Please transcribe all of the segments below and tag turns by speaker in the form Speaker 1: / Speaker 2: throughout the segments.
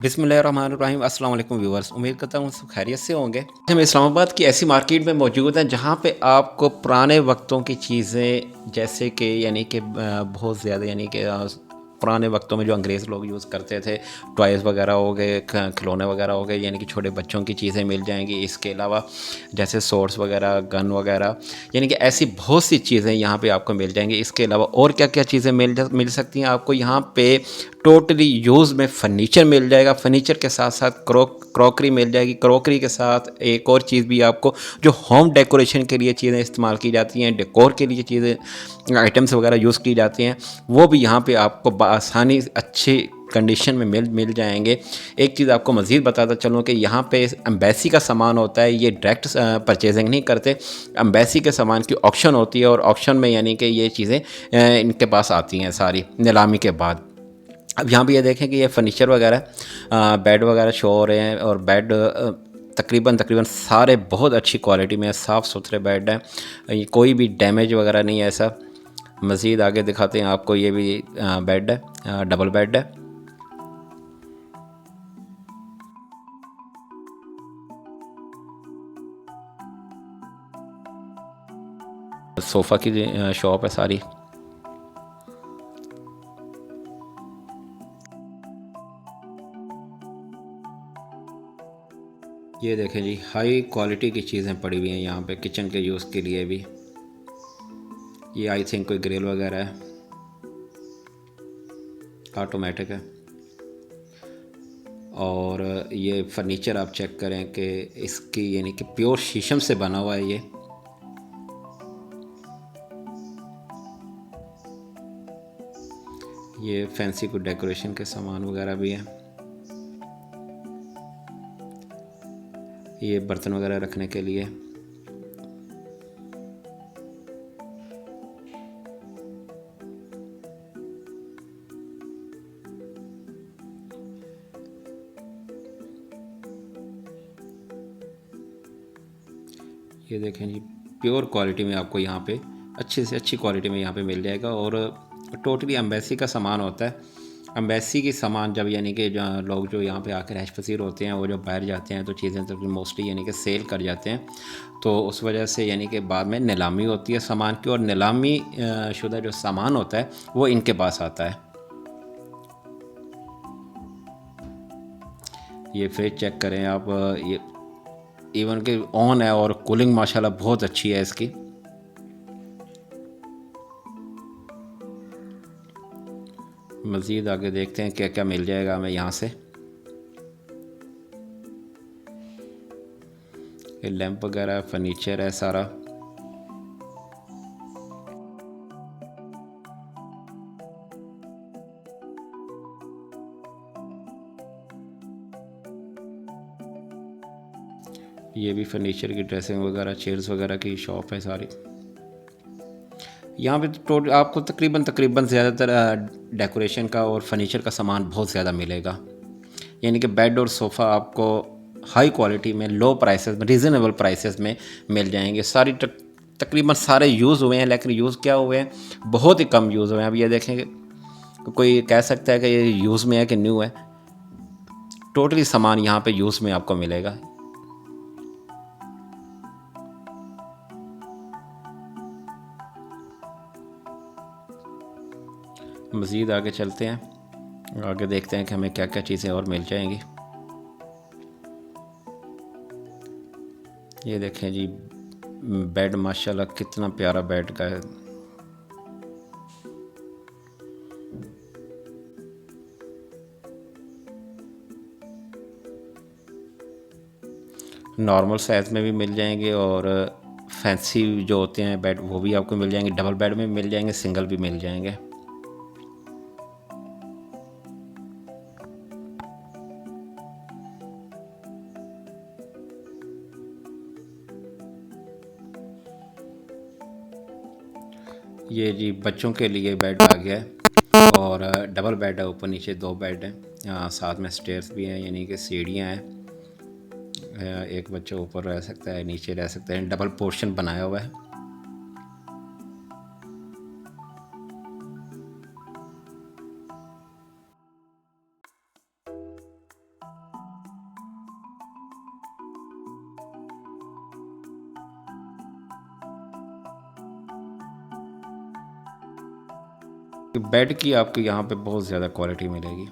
Speaker 1: बिस्मिल्लाहिर्रहमानिर्रहीम अस्सलाम वालेकुम व्यूअर्स। उम्मीद करता हूँ सब खैरियत से होंगे। हम इस्लामाबाद की ऐसी मार्केट में मौजूद हैं जहाँ पे आपको पुराने वक्तों की चीज़ें जैसे कि बहुत ज़्यादा पुराने वक्तों में जो अंग्रेज़ लोग यूज़ करते थे, टॉयज़ वगैरह हो गए, खिलौने वगैरह हो गए, यानी कि छोटे बच्चों की चीज़ें मिल जाएंगी। इसके अलावा जैसे सोर्स वगैरह, गन वगैरह, यानी कि ऐसी बहुत सी चीज़ें यहाँ पे आपको मिल जाएंगी। इसके अलावा और क्या क्या चीज़ें मिल सकती हैं आपको यहाँ पे? टोटली यूज़ में फ़र्नीचर मिल जाएगा। फ़र्नीचर के साथ साथ क्रॉकरी मिल जाएगी। क्रॉकरी के साथ एक और चीज़ भी आपको, जो होम डेकोरेशन के लिए चीज़ें इस्तेमाल की जाती हैं, डेकोर के लिए चीज़ें आइटम्स वगैरह यूज़ की जाती हैं, वो भी यहाँ पे आपको बआसानी अच्छी कंडीशन में मिल जाएंगे। एक चीज़ आपको मज़ीद बताता चलूँ कि यहाँ पे एम्बेसी का सामान होता है, ये डायरेक्ट परचेजिंग नहीं करते। एम्बेसी के सामान की ऑक्शन होती है और ऑक्शन में यानी कि ये चीज़ें इनके पास आती हैं सारी नीलामी के बाद। अब यहाँ पे ये देखें कि ये फर्नीचर वगैरह, बेड वगैरह शो हो रहे हैं, और बेड तकरीबन तकरीबन सारे बहुत अच्छी क्वालिटी में, साफ़ सुथरे बेड हैं। ये कोई भी डैमेज वगैरह नहीं है ऐसा। मज़ीद आगे दिखाते हैं आपको। ये भी बेड है, डबल बेड है। सोफ़ा की शॉप है सारी। ये देखें जी, हाई क्वालिटी की चीज़ें पड़ी हुई हैं यहाँ पे किचन के यूज़ के लिए भी। ये आई थिंक कोई ग्रिल वगैरह है, ऑटोमेटिक है। और ये फर्नीचर आप चेक करें कि इसकी यानी कि प्योर शीशम से बना हुआ है ये। ये फैंसी कुछ डेकोरेशन के सामान वगैरह भी हैं। ये बर्तन वगैरह रखने के लिए। ये देखें जी, प्योर क्वालिटी में आपको यहाँ पे अच्छी से अच्छी क्वालिटी में यहाँ पे मिल जाएगा। और टोटली एम्बेसी का सामान होता है। एम्बेसी की सामान जब यानी कि जो लोग जो यहाँ पे आकर रहश पसीर होते हैं, वो जब बाहर जाते हैं तो चीज़ें तो मोस्टली यानी कि सेल कर जाते हैं। तो उस वजह से यानी कि बाद में नीलामी होती है सामान की, और नीलामी शुदा जो सामान होता है वो इनके पास आता है। ये फ्रिज चेक करें आप। ये इवन कि ऑन है, और कूलिंग माशाल्लाह बहुत अच्छी है इसकी। मज़ीद आगे देखते हैं क्या क्या मिल जाएगा हमें यहाँ से। ये लैंप वगैरह, फर्नीचर है सारा। ये भी फर्नीचर की ड्रेसिंग वगैरह, चेयर्स वगैरह की शॉप है सारी। यहाँ पे तो आपको तकरीबन तकरीबन ज़्यादातर डेकोरेशन का और फर्नीचर का सामान बहुत ज़्यादा मिलेगा। यानी कि बेड और सोफ़ा आपको हाई क्वालिटी में, लो प्राइसेस में, रीज़नेबल प्राइसेस में मिल जाएंगे। तकरीबन सारे यूज़ हुए हैं, लेकिन यूज़ क्या हुए हैं, बहुत ही कम यूज़ हुए हैं। अब ये देखेंगे, कोई कह सकता है कि ये यूज़ में है कि न्यू है। टोटली सामान यहाँ पे यूज़ में आपको मिलेगा। मज़ीद आगे चलते हैं, आगे देखते हैं कि हमें क्या क्या चीज़ें और मिल जाएंगी। ये देखें जी, बेड माशाल्लाह कितना प्यारा बेड का है। नॉर्मल साइज़ में भी मिल जाएंगे, और फैंसी जो होते हैं बेड वो भी आपको मिल जाएंगे। डबल बेड में मिल जाएंगे, सिंगल भी मिल जाएंगे। ये जी बच्चों के लिए बेड आ गया है, और डबल बेड है, ऊपर नीचे दो बेड हैं। साथ में स्टेयर्स भी हैं, यानी कि सीढ़ियाँ हैं। एक बच्चा ऊपर रह सकता है, नीचे रह सकता है। डबल पोर्शन बनाया हुआ है। बेड की आपको यहाँ पे बहुत ज़्यादा क्वालिटी मिलेगी,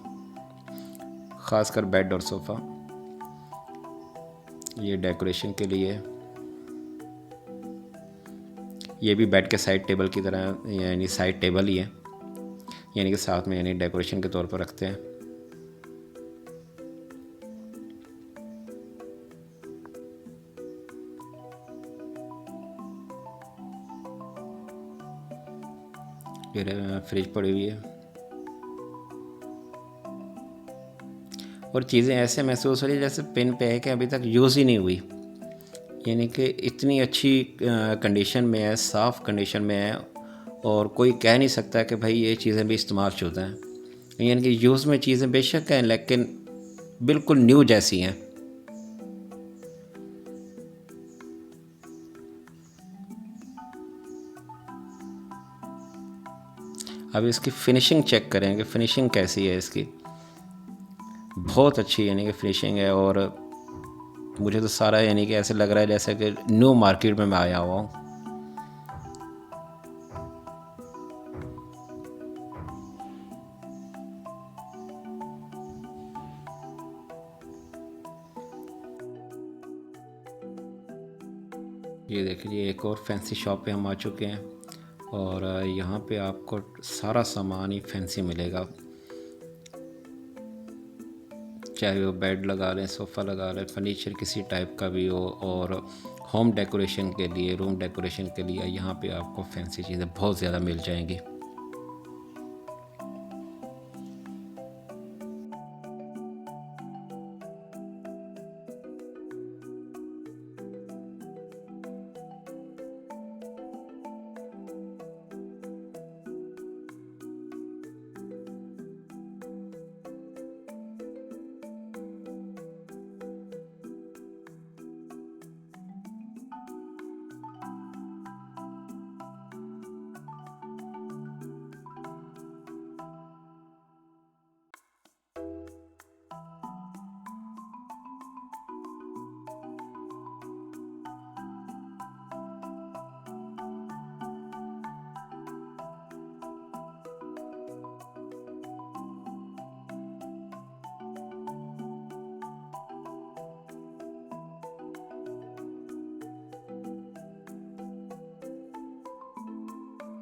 Speaker 1: ख़ासकर बेड और सोफ़ा। ये डेकोरेशन के लिए, ये भी बेड के साइड टेबल की तरह, यानी साइड टेबल ही है, यानी कि साथ में यानी डेकोरेशन के तौर पर रखते हैं। ये फ्रिज पड़ी हुई है, और चीज़ें ऐसे महसूस हो रही है जैसे पिन पे है कि अभी तक यूज़ ही नहीं हुई, यानी कि इतनी अच्छी कंडीशन में है, साफ़ कंडीशन में है, और कोई कह नहीं सकता कि भाई ये चीज़ें भी इस्तेमाल शुदा हैं। यानी कि यूज़ में चीज़ें बेशक हैं लेकिन बिल्कुल न्यू जैसी हैं। अब इसकी फ़िनिशिंग चेक करेंगे, फ़िनिशिंग कैसी है इसकी। बहुत अच्छी यानी कि फ़िनिशिंग है, और मुझे तो सारा यानी कि ऐसे लग रहा है जैसे कि न्यू मार्केट में मैं आया हुआ हूँ। ये देखिए, एक और फैंसी शॉप पे हम आ चुके हैं, और यहाँ पे आपको सारा सामान ही फैंसी मिलेगा, चाहे वो बेड लगा लें, सोफ़ा लगा लें, फर्नीचर किसी टाइप का भी हो, और होम डेकोरेशन के लिए, रूम डेकोरेशन के लिए यहाँ पे आपको फैंसी चीज़ें बहुत ज़्यादा मिल जाएंगी।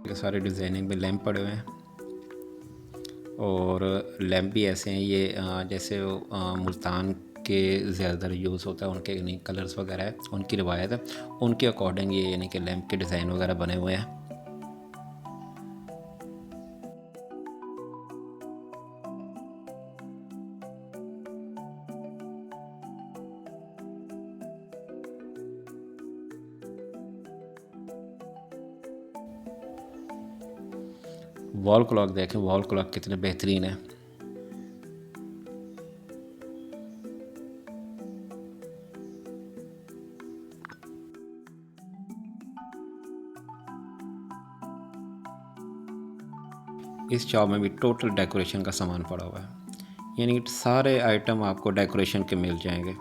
Speaker 1: ये सारे डिज़ाइनिंग में लैंप पड़े हुए हैं, और लैंप भी ऐसे हैं, ये जैसे मुल्तान के ज़्यादातर यूज़ होता है, उनके यानी कलर्स वगैरह है, उनकी रिवायत है, उनके अकॉर्डिंग ये यानी कि लैंप के डिज़ाइन वगैरह बने हुए हैं। वॉल क्लॉक देखें, वॉल क्लॉक कितने बेहतरीन है। इस शॉप में भी टोटल डेकोरेशन का सामान पड़ा हुआ है, यानी कि सारे आइटम आपको डेकोरेशन के मिल जाएंगे।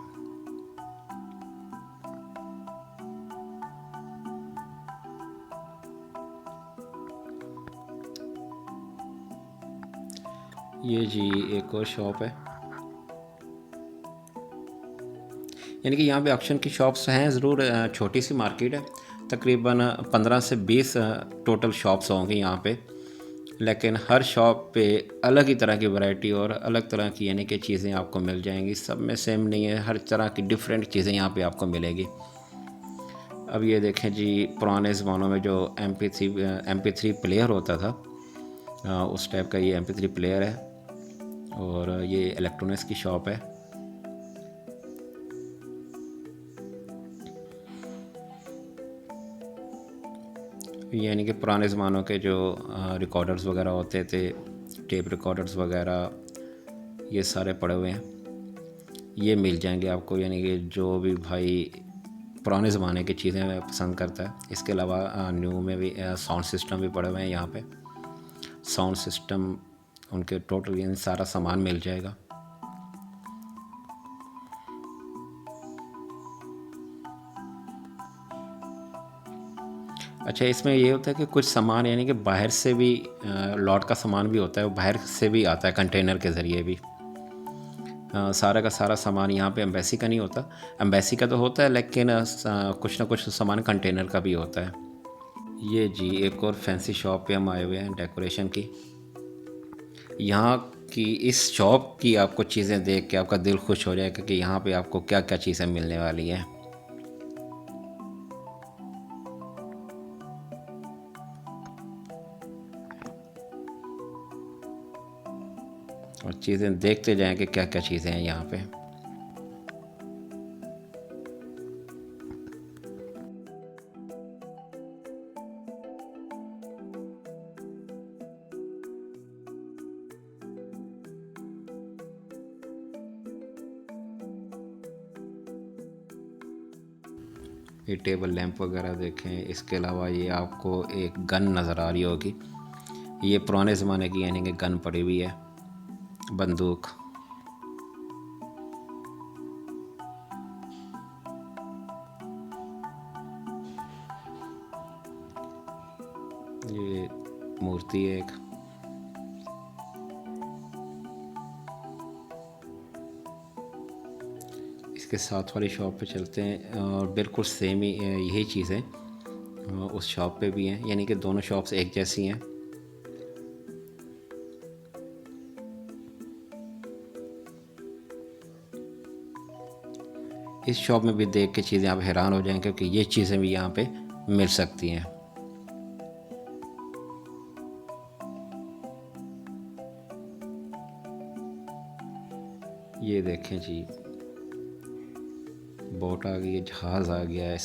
Speaker 1: ये जी एक और शॉप है, यानी कि यहाँ पे ऑक्शन की शॉप्स हैं ज़रूर, छोटी सी मार्केट है, तकरीबन 15 से 20 टोटल शॉप्स होंगे यहाँ पे, लेकिन हर शॉप पे अलग ही तरह की वैरायटी और अलग तरह की यानी कि चीज़ें आपको मिल जाएंगी, सब में सेम नहीं है, हर तरह की डिफरेंट चीज़ें यहाँ पे आपको मिलेगी। अब ये देखें जी, पुराने ज़मानों में जो MP3 प्लेयर होता था, उस टाइप का ये MP3 प्लेयर है, और ये इलेक्ट्रॉनिक्स की शॉप है। यानी कि पुराने ज़मानों के जो रिकॉर्डर्स वगैरह होते थे, टेप रिकॉर्डर्स वगैरह, ये सारे पड़े हुए हैं, ये मिल जाएंगे आपको, यानी कि जो भी भाई पुराने ज़माने की चीज़ें पसंद करता है। इसके अलावा न्यू में भी साउंड सिस्टम भी पड़े हुए हैं यहाँ पे, साउंड सिस्टम उनके टोटल यानी सारा सामान मिल जाएगा। अच्छा, इसमें ये होता है कि कुछ सामान यानी कि बाहर से भी लॉट का सामान भी होता है, वो बाहर से भी आता है कंटेनर के ज़रिए भी। सारा का सारा सामान यहाँ पे एम्बेसी का नहीं होता। एम्बेसी का तो होता है, लेकिन कुछ ना कुछ सामान कंटेनर का भी होता है। ये जी एक और फैंसी शॉप पे हम आए हुए हैं डेकोरेशन की। यहाँ की इस शॉप की आपको चीज़ें देख के आपका दिल खुश हो जाएगा कि यहाँ पे आपको क्या क्या चीज़ें मिलने वाली हैं। और चीज़ें देखते जाएं कि क्या क्या चीज़ें हैं यहाँ पे। ये टेबल लैंप वगैरह देखें। इसके अलावा ये आपको एक गन नज़र आ रही होगी। ये पुराने ज़माने की यानी कि गन पड़ी हुई है, बंदूक। ये मूर्ति है एक। इसके साथ वाली शॉप पे चलते हैं और बिल्कुल सेम ही यही चीज़ें उस शॉप पे भी हैं, यानी कि दोनों शॉप्स एक जैसी हैं। इस शॉप में भी देख के चीज़ें आप हैरान हो जाएंगे, क्योंकि ये चीज़ें भी यहाँ पे मिल सकती हैं। ये देखें जी, बोट आ गई है, जहाज़ आ गया है।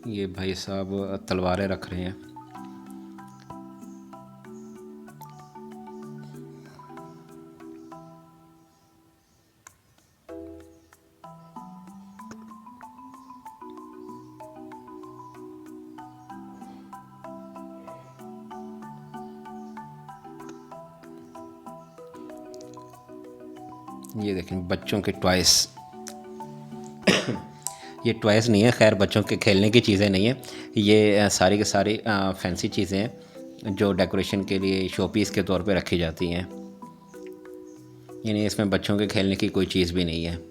Speaker 1: ये भाई साहब तलवारें रख रहे हैं। ये देखें बच्चों के टॉयस। ये टॉयस नहीं है, खैर बच्चों के खेलने की चीज़ें नहीं है। ये सारी की सारी फैंसी चीज़ें हैं जो डेकोरेशन के लिए शोपीस के तौर पे रखी जाती हैं। यानी इसमें बच्चों के खेलने की कोई चीज़ भी नहीं है।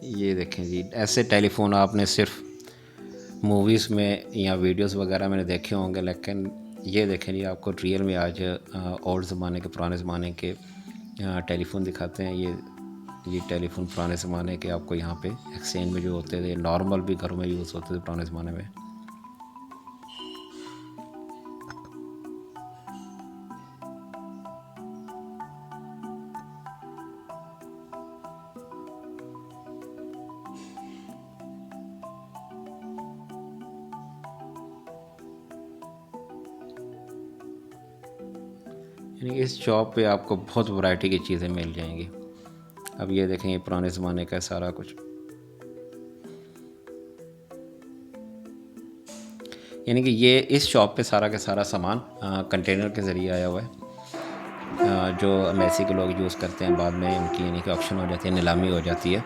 Speaker 1: ये देखें जी, ऐसे टेलीफोन आपने सिर्फ मूवीज़ में या वीडियोस वगैरह मैंने देखे होंगे, लेकिन ये देखें जी आपको रियल में आज ओल्ड ज़माने के, पुराने ज़माने के टेलीफोन दिखाते हैं। ये टेलीफोन पुराने ज़माने के आपको यहाँ पे एक्सचेंज में जो होते थे, नॉर्मल भी घरों में यूज़ होते थे पुराने ज़माने में। यानी इस शॉप पे आपको बहुत वैरायटी की चीज़ें मिल जाएंगी। अब ये देखें, ये पुराने ज़माने का सारा कुछ, यानी कि ये इस शॉप पे सारा का सारा सामान कंटेनर के ज़रिए आया हुआ है, जो एम्बेसी के लोग यूज़ करते हैं। बाद में उनकी यानी कि ऑक्शन हो जाती है, नीलामी हो जाती है।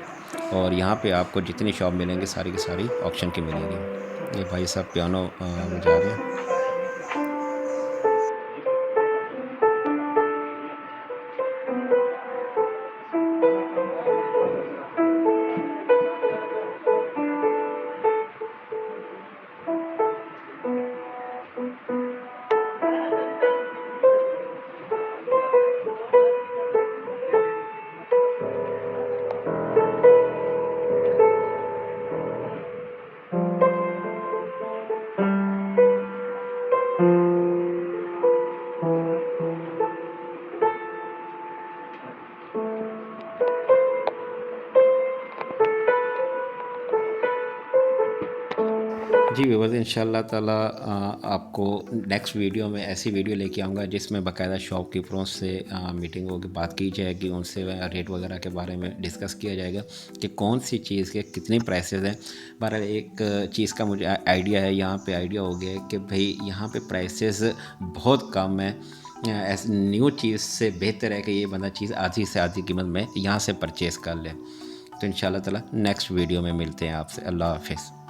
Speaker 1: और यहाँ पे आपको जितनी शॉप मिलेंगी सारी की सारी ऑक्शन की मिलेंगी। ये भाई साहब पियानो बजा रहे हैं। जी व्यूअर्स, इंशाल्लाह ताला आपको नेक्स्ट वीडियो में ऐसी वीडियो लेके आऊँगा जिसमें बाकायदा शॉपकीपरों से मीटिंग होकर बात की जाएगी, उनसे रेट वगैरह के बारे में डिस्कस किया जाएगा कि कौन सी चीज़ के कितनी प्राइसेस हैं। बहरहाल एक चीज़ का मुझे आइडिया है, यहाँ पे आइडिया हो गया है कि भाई यहाँ पे प्राइसेस बहुत कम है। ऐसे न्यू चीज़ से बेहतर है कि ये बंदा चीज़ आधी से आधी कीमत में यहाँ से परचेज़ कर ले। तो इंशाल्लाह ताला नेक्स्ट वीडियो में मिलते हैं आपसे। अल्लाह हाफिज़।